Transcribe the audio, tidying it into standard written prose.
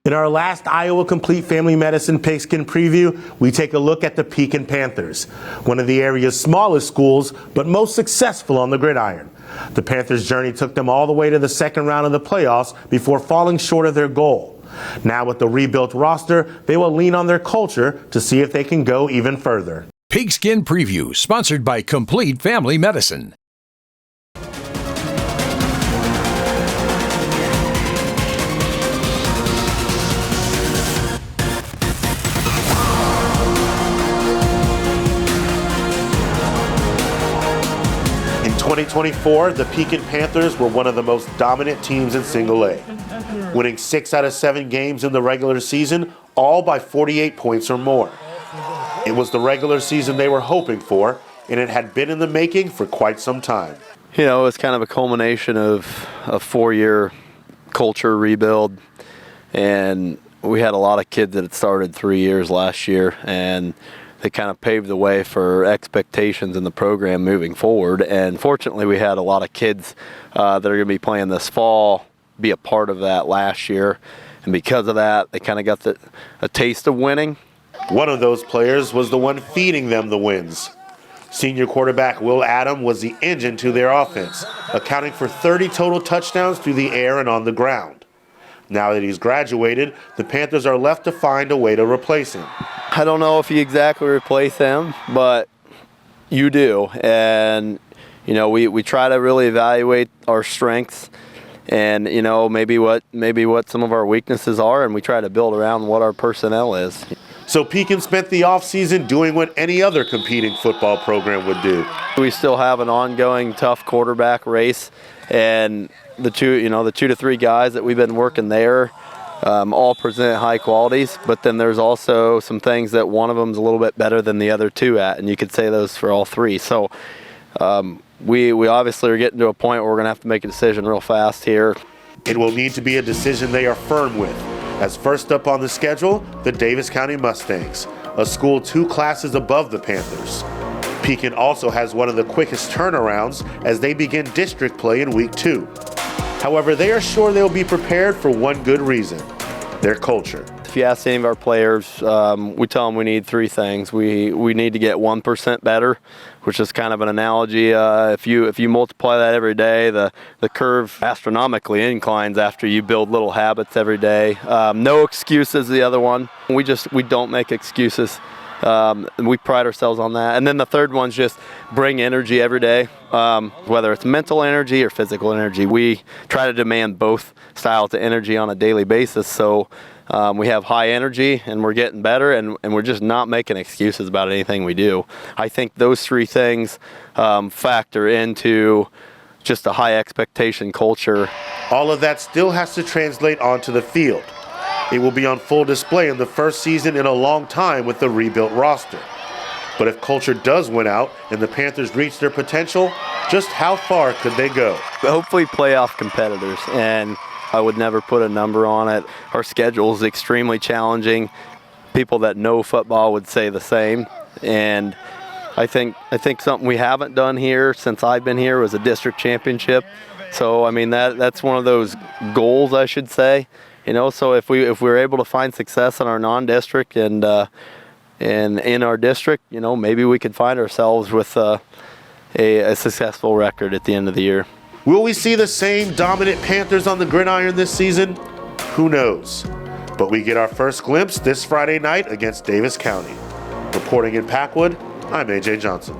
In our last Iowa Complete Family Medicine Pigskin preview, we take a look at the Pekin Panthers, one of the area's smallest schools, but most successful on the gridiron. The Panthers' journey took them all the way to the second round of the playoffs before falling short of their goal. Now with the rebuilt roster, they will lean on their culture to see if they can go even further. Pigskin Preview, sponsored by Complete Family Medicine. In 2024, the Pekin Panthers were one of the most dominant teams in Single A, winning 6 out of 7 games in the regular season, all by 48 points or more. It was the regular season they were hoping for, and it had been in the making for quite some time. You know, it's kind of a culmination of a 4-year culture rebuild, and we had a lot of kids that had started 3 years last year, and they kind of paved the way for expectations in the program moving forward. And fortunately, we had a lot of kids that are going to be playing this fall be a part of that last year, and because of that, they kind of got a taste of winning. One of those players was the one feeding them the wins. Senior quarterback Will Adam was the engine to their offense, accounting for 30 total touchdowns through the air and on the ground. Now that he's graduated, the Panthers are left to find a way to replace him. I don't know if you exactly replace him, but you do. And, you know, we try to really evaluate our strengths and, you know, maybe what some of our weaknesses are, and we try to build around what our personnel is. So Pekin spent the offseason doing what any other competing football program would do. We still have an ongoing tough quarterback race, and the 2 to 3 guys that we've been working there all present high qualities, but then there's also some things that one of them's a little bit better than the other 2 at, and you could say those for all 3. So we obviously are getting to a point where we're going to have to make a decision real fast here. It will need to be a decision they are firm with, as first up on the schedule, the Davis County Mustangs, a school 2 classes above the Panthers. Pekin also has one of the quickest turnarounds as they begin district play in week 2. However, they are sure they'll be prepared for one good reason: their culture. If you ask any of our players, we tell them we need 3 things. We need to get 1% better, which is kind of an analogy. If you multiply that every day, the curve astronomically inclines after you build little habits every day. No excuses, the other one. We don't make excuses. We pride ourselves on that. And then the third one's just bring energy every day, whether it's mental energy or physical energy. We try to demand both styles of energy on a daily basis. So we have high energy and we're getting better, and we're just not making excuses about anything we do. I think those 3 things factor into just a high expectation culture. All of that still has to translate onto the field. It will be on full display in the first season in a long time with the rebuilt roster. But if culture does win out and the Panthers reach their potential, just how far could they go? Hopefully playoff competitors, and I would never put a number on it. Our schedule is extremely challenging. People that know football would say the same. And I think something we haven't done here since I've been here was a district championship. So I mean that's one of those goals, I should say. You know, so if we're able to find success in our non-district and in our district, you know, maybe we could find ourselves with a successful record at the end of the year. Will we see the same dominant Panthers on the gridiron this season? Who knows? But we get our first glimpse this Friday night against Davis County. Reporting in Packwood, I'm AJ Johnson.